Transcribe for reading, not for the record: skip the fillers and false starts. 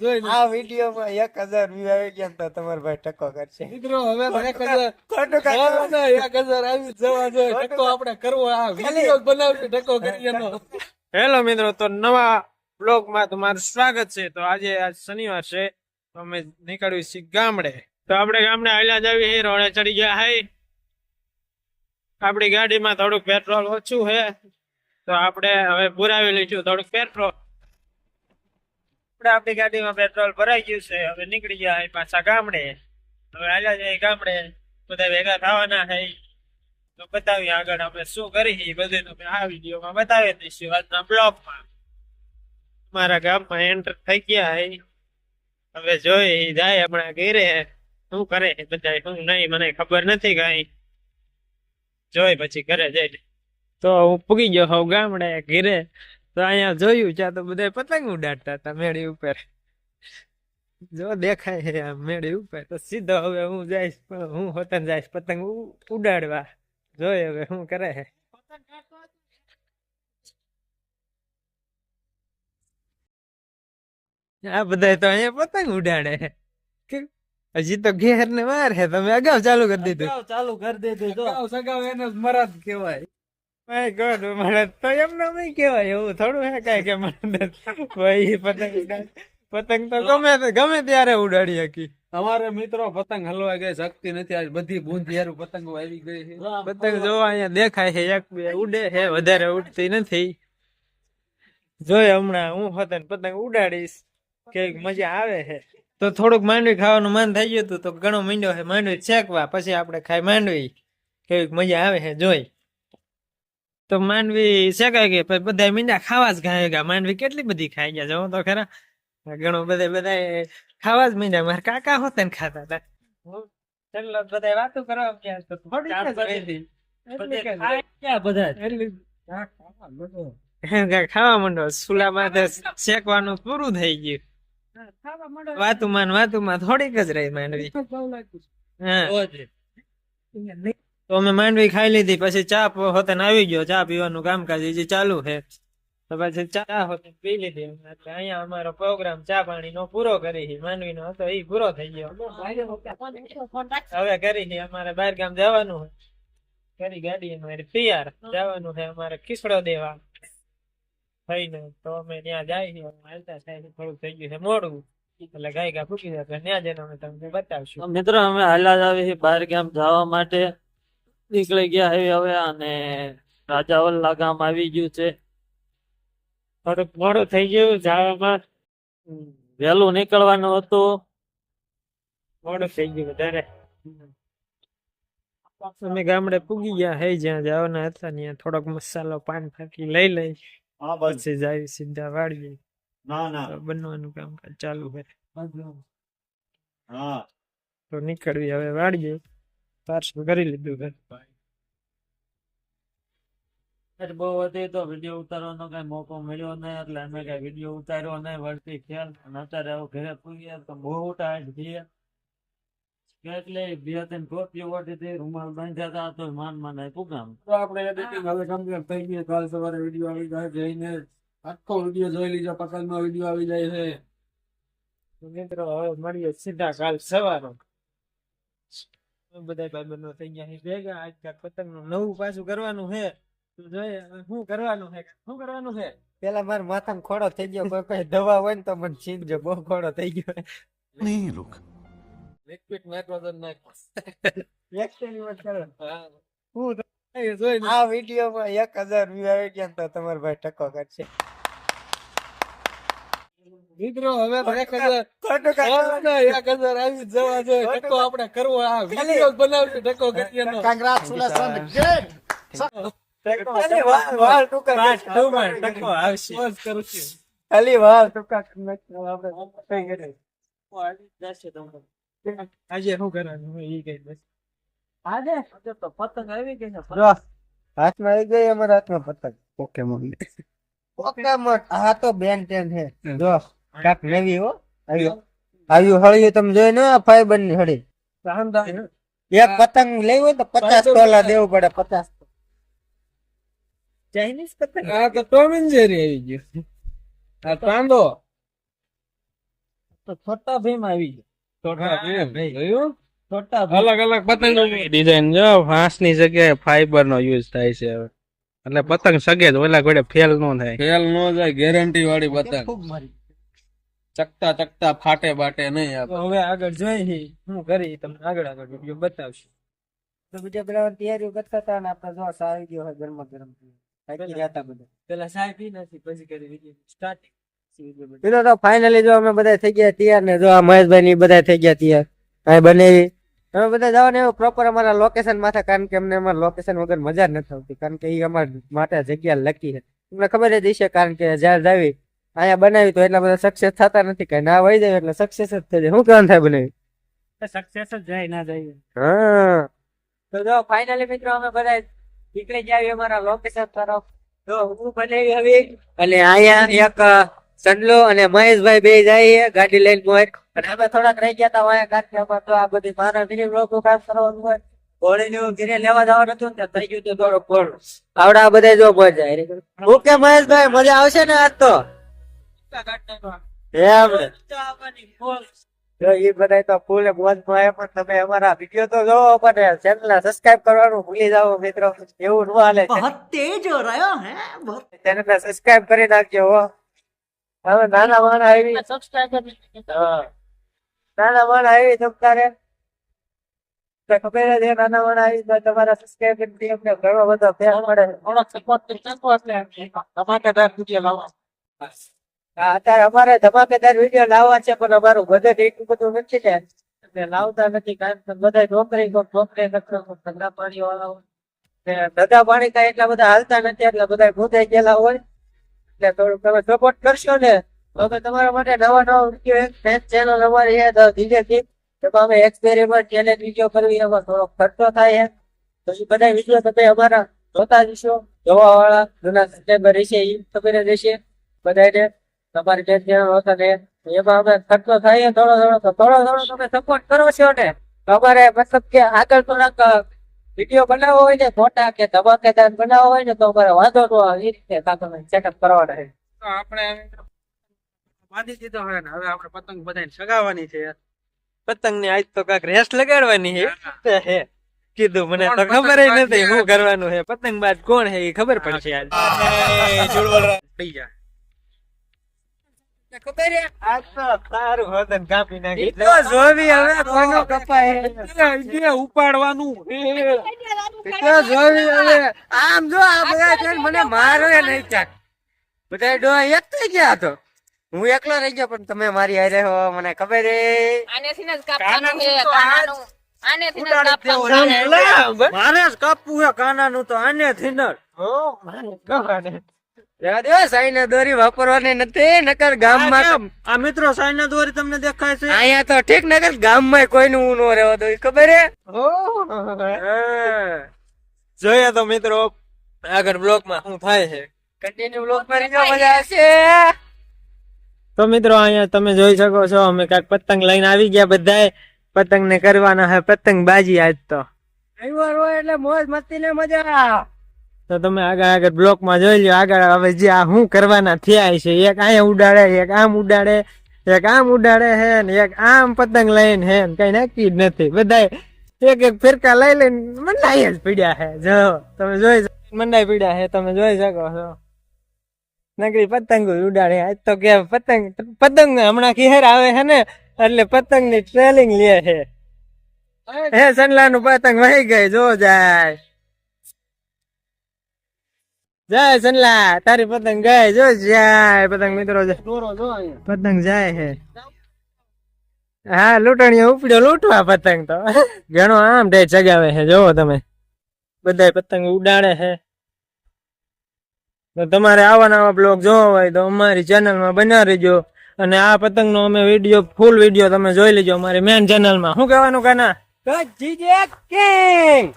આ વિડીયોમાં 1000 વ્યૂ આવી ગયા તો તમારો ભાઈ ટકો કરશે. મિત્રો હવે તો 1000 ખોટું કામ. 1000 આવી જવા જોઈએ. ટકો આપણે કરવો, આ વિડીયો બનાવશે ટકો કરીએનો. હેલો મિત્રો, તો નવા બ્લોગ માં તમારું સ્વાગત છે. તો આજે શનિવાર છે, તો અમે નીકળ્યું છીએ ગામડે. તો આપણે ગામડે હાલ્યા જ આવી રોડે ચડી ગયા હે. આપણી ગાડીમાં થોડુંક પેટ્રોલ ઓછું છે, તો આપણે હવે પુરાવી લઈશું થોડુંક પેટ્રોલ. આપણી ગાડીમાં પેટ્રોલ ભરાઈ ગયું છે. હવે નીકળી ગયા હે પાછા ગામડે. હવે હાલ્યા જઈએ ગામડે, બધા ભેગા થવાના છે. તો બતાવીએ આગળ આપણે શું કરી બધું તમે આ વિડીયોમાં બતાવી દઈશું આજના બ્લોગમાં. મારા ગામમાં એન્ટર થઈ ગયા હે. હવે જોઈ જાય હમણાં ઘેરે શું કરે બધા, શું નહીં મને ખબર નથી કઈ. જોઈ પછી ઘરે જઈ. તો હું પૂગી ગયો હોઉં ગામડે ઘેરે. તો અહીંયા જોયું ત્યાં તો બધા પતંગ ઉડાડતા હતા મેળી ઉપર. જો દેખાય છે આ મેળી ઉપર. તો સીધો હવે હું જઈશ, હું હોતન જઈશ પતંગ ઉડાડવા. જોઈ હવે શું કરે છે. આ બધા તો અહીંયા પતંગ ઉડાડે છે. હજી તો ઘેર ને વાર છે, તમે અગાઉ ચાલુ કરી દીધું. ચાલુ કરી દીધું. જો સગાવ સગાવ એને મરદ કહેવાય. માય ગોડ, મને તો એમને નહીં કહેવાય. એવું થોડું હે કાંઈ કે મને ભાઈ પતંગ ઉડાડે. પતંગ તો ગમે ત્યારે ઉડાડી શકી. અમારે મિત્રો પતંગ હલવા ગઈ શક્તિ નથી. આજ બધી બુંદિયારું પતંગો આવી ગઈ છે. પતંગ જોવા અહીંયા દેખાય છે, એક બે ઉડે છે, વધારે ઉડતી નથી. જોઈ હમણાં હું હોતે પતંગ ઉડાડીશ, કેવી મજા આવે છે. તો થોડુંક માંડવી ખાવાનું મન થઈ ગયું હતું, તો ઘણો મીંડો છે માંડવી શેકવા. પછી આપણે ખાઈ માંડવી, કેવી મજા આવે છે જોઈ. તો માંડવી શેકાઈ ગઈ, પછી બધા મીંડા ખાવા જ ખાય. માંડવી કેટલી બધી ખાઈ ગયા જો તો ખરા. ઘણું બધા ખાવા જ મીંડા. મારા કાકા હોતે ને ખાતા હતા. ચલો બધા વાતો કરવા ગયા તો થોડી ખાવા માંડો. સુલામાં શેકવાનું પૂરું થઈ ગયું. વાતુમાં થોડીક જ રહી માંડવી. હા, તો અમે માંડવી ખાઈ લીધી. પછી ચા હોતે આવી ગયો. ચા પીવાનું કામકાજ હજી ચાલુ છે. તો પછી ચા હોતે પી લીધી. એટલે અહીંયા અમારો પ્રોગ્રામ ચા પાણી નો પૂરો કરી. માંડવી નો હતો એ પૂરો થઈ ગયો. હવે કરી અમારે બહાર ગામ જવાનું હોય. કરી ગાડી તૈયાર જવાનું છે અમારે ખીસડો દેવા થઈને. તો અમે ત્યાં જાય હાલતા થાય. થોડુંક થઈ ગયું છે મોડું, એટલે ગાય ગા ફૂકી જાય. ત્યાં જઈને અમે તમને બતાવશું. મિત્રો અમે હાલ્યા જ આવી બહાર ગામ જવા માટે નીકળી ગયા હવે. અને રાજાવલ્લા ગામ આવી ગયું છે. થોડુંક મોડું થઈ ગયું જવામાં. વહેલું નીકળવાનું હતું, મોડું થઈ ગયું વધારે. અમે ગામડે પૂગી ગયા હે. જ્યાં જવાના હતા ત્યાં થોડોક મસાલો પાન ફાકી લઈ લઈ. પછી જાય સીધા વાળીએ. બનવાનું કામકાજ ચાલુ છે. તો નીકળવી હવે વાળીએ. પાર્સલ કરી લીધું ઘર. બહુ હતી તો વિડીયો ઉતારવાનો કઈ મોકો મળ્યો નહીં, એટલે અમે કઈ વિડીયો ઉતાર્યો નહીં. વળતી ખ્યાલ અને અત્યારે હવે ઘરે પૂગ્યા તો બહુ ટાઈટ છે. એટલે બે ત્રણ ટોપીઓ વટી હતી, રૂમાલ બાંધ્યા હતા, તો માન પૂગામ. તો આપણે એડિટિંગ હવે કમ્પ્લીટ થઈ ગઈ. કાલ સવારે વિડીયો આવી જાય. જઈને આખો વિડીયો જોઈ લીધો. પતંગનો વિડીયો આવી જાય છે. મિત્રો હવે મળીએ સીધા કાલ સવારે. બધા ભાઈબંધો થઈ ગયા છે ભેગા. આજ પતંગ નું નવું પાછું કરવાનું છે. જોઈએ શું કરવાનું છે. શું કરવાનું છે. પેલા મારા માથામાં ખોડો થઈ ગયો. કોઈ કઈ દવા હોય ને તો મને છીનજો. બહુ ખોડો થઈ ગયો. લિક્વિડ નાઇટ્રોજન નાખ. એક્સપેરિમેન્ટ કરો. હા, હું જોઈ આ વિડીયોમાં 1000 વ્યૂ આવી ગયા તો તમારો ભાઈ ટકો કરશે. મિત્રો હવે તો 1000 ખોટું કામ. 1000 આવી જવા જોઈએ. ટકો આપણે કરવો, આ વિડીયો બનાવશે ટકો કરીએનો. Congratulations. વાળ ટૂંકા ટકો આવશે. બસ કરું છું. ખાલી વાળ ટૂંકા આપણે આજે શું કરવાનું હોય એ કઈ બસ. આજે તો પતંગ આવી ગઈ છે. જો હાથમાં આવી ગઈ અમારા હાથમાં પતંગ. પોકેમોન આ તો બેન 10 છે. જો કાક નવી હો આવ્યું હળિયું તમે જોઈ ને ફાઈબર ની હળી. એક પતંગ લેવી હોય તો $50 દેવું પડે. 50 ચાઇનીઝ પતંગ. આ તો ટોમ એન્ડ જેરી આવી ગયું. આ ચાંદો તો છોટા ભીમ આવી ગયો. છોટા ભીમ જોયું? છોટા ભીમ. અલગ અલગ પતંગ ડિઝાઇન જો ફાંસની જગ્યાએ ફાઈબર નો યુઝ થાય છે હવે એટલે પતંગ સગે જ ઓલા ઘોડે ફેલ નો થાય. ફેલ નો જાય, ગેરંટી વાળી પતંગ. ખૂબ મારી. ચકતા ચકતા ફાટે બાટે નહીં તો આપણે. હવે આગળ જોઈએ હું કરી તમને આગળ વિડીયો બતાવશું. તો બીજા પેલા તૈયારીઓ કરતા હતા ને આપણે જો સા આવી ગયો હોય ગરમા ગરમ થાકી ગયા હતા બધા. પેલા સાહેબ પી નથી પછી કરી વિડીયો સ્ટાર્ટિંગ. પેલો તો ફાઇનલી જો અમે બધા થઈ ગયા તૈયાર ને જો આ મહેશભાઈ ની બધા થઈ ગયા તૈયાર આ બનેવી અમે બધા જવાને એવું પ્રોપર અમારા લોકેશન માથે કારણ કે અમને અમારા લોકેશન વગર મજા જ નથી આવતી કારણ કે એ અમારા માટે જગ્યા લકી છે તમને ખબર જ હશે કારણ કે જ્યાં જાવી અહીંયા બનાવી તો એટલા બધા સક્સેસ થતા નથી કઈ ના વહી જાય એટલે સક્સેસ જ થઈ જાય શું કહેવાનું થાય બનાવી સક્સેસ જ જાય ના જાય. હા તો જો ફાઇનલી મિત્રો અમે બધા નીકળી જાવી અમારા લોકેશન તરફ તો હું બનાવી હવે અને અહીંયા એક સંડલો અને મહેશભાઈ બે જાય ગાડી લઈને મોર અને અમે થોડાક રહી ગયા હતા અહીંયા ગાંઠિયામાં તો આ બધી મારા વિડીયો લોકો કામ કરવાનું હોય ઘોડીનું ઘરે લેવા જવાનું હતું ને થઈ ગયું તો થોડું ઘોડ આવડા બધા જો મજા આવી ઓકે મહેશભાઈ મજા આવશે ને આજ તો એમ જો એ બધા તો ફૂલ મોજમાં આવ્યા પણ તમે અમારા વિડીયો તો જોવો પણ ચેનલ સબસ્ક્રાઇબ કરવાનું ભૂલી જાઓ મિત્રો એવું ન હાલે तेज हो रहा है बहुत ચેનલ સબસ્ક્રાઇબ કરી નાખજો હો હવે નાના માણા આવી હા. નાના માણા આવી તમતારે તો ખબર જ છે નાના માણા આવી તો તમારા સબસ્ક્રાઇબ કરી અમને ઘણો બધો ફેર મળે થોડો સપોર્ટ કરશો એટલે ધમાકેદાર વિડીયો લાવવા. હા અત્યારે અમારે ધમાકેદાર વિડીયો લાવવા છે પણ અમારું બજેટ એટલું બધું નથી ને એટલે લાવતા નથી કારણ કે બધા નોકરી ધંધા પાણી વાળા ધંધા પાણી કઈ એટલા બધા હાલતા નથી એટલે બધા ભૂતાઈ ગયેલા હોય એટલે થોડુંક તમે સપોર્ટ કરશો ને તો અમે તમારા માટે નવા વિડીયો એક ચેનલ અમારી છે તો ધીરે ધીરે એમાં અમે એક્સપેરિમેન્ટ ચેલેન્જ વિડીયો કરવી એમાં થોડો ખર્ચો થાય છે તો એ બધા વિડીયો તમે અમારા જોતા જશો જોવા વાળા જૂના સબસ્ક્રાઈબર રહેશે એ ખબર જ હશે બધાને તમારી જે ચેનલ હોતા ને એમાં અમે ખર્ચો થાય થોડો થોડો તમે સપોર્ટ કરો છો ને તો અમારે મતલબ કે આગળ થોડાક વિડીયો બનાવવો હોય ને મોટા કે ધમાકેદાર બનાવવો હોય ને તો અમારે વાંધો ન આવે એ રીતે તમે સેટઅપ કરવાના છે તો આપણે બાંધી દીધો હવે ને હવે આપણે પતંગ બધાને સગાવવાની છે. પતંગ ની આજ તો કાંક રેસ લગાડવાની છે હે કીધું મને તો ખબર જ નથી શું કરવાનું છે પતંગ બાજ કોણ છે એ ખબર પડશે આજ થઈ જાય ખબર છે આજ તો તારું વદન કાપી નાખી તો જોવી હવે કોનો કપાય ઉપાડવાનું તો જોવી હવે આમ જો આ બધા છે ને મને મારો એ નહીં ચાક બધા ડો એક થઈ ગયા તો હું એકલો રહી ગયો પણ તમે મારી હારે હો મને ખબર હે આનેથી જ કાપવાનું છે કાનાનું આનેથી જ કાપવાનું મારે જ કાપવું છે કાનાનું તો આને થી ન સાઈના દોરી વાપરવાની નથી નકર ગામમાં આ મિત્રો સાઈના દોરી તમને દેખાય છે અહીંયા તો ઠીક નકર ગામમાં કોઈનું ઊન નો રહેવા દો ખબર હે જોઈએ તો મિત્રો આગળ બ્લોક માં શું થાય છે કન્ટિન્યુ બ્લોક માં જો મજા આવશે તો મિત્રો અહીંયા તમે જોઈ શકો છો અમે કાંઈક પતંગ લઈને આવી ગયા બધાય પતંગ ને કરવાના હે પતંગ બાજી આજ તો રવિવાર હોય એટલે મોજ મસ્તી ને મજા તો તમે આગળ બ્લોક માં જોઈ લો આગળ હવે જે આ શું કરવાના થયા છે એક અહીંયા ઉડાડે એક આમ ઉડાડે એક આમ ઉડાડે હે ને એક આમ પતંગ લઈને હે કઈ નક્કી જ નથી બધા એક એક ફિરકા લઈ લઈને મંડાઈ જ પીડ્યા હે જો તમે જોઈ મંડાઈ પીડ્યા હે તમે જોઈ શકો છો નકરી પતંગ ઉડાડે આજ તો કે પતંગ હમણાં ખીહેર આવે છે ને એટલે પતંગ ની ટ્રેલિંગ લે છે હે સનલા નું પતંગ વહી ગઈ જો જાય જાય સનલા તારી પતંગ ગઈ જો જાય પતંગ મિત્રો પતંગ જાય છે હા લૂંટણીઓ ઉપડ્યો લૂંટવા પતંગ તો ઘણો આમ ડે ચગાવે છે જોવો તમે બધા પતંગ ઉડાડે છે તો તમારે આવા નવા બ્લોગ જોવા હોય તો અમારી ચેનલમાં બના રહેજો અને આ પતંગ નો અમે વિડીયો ફૂલ વિડીયો તમે જોઈ લેજો અમારી મેન ચેનલમાં શું કહેવાનું કાના જીજે કિંગ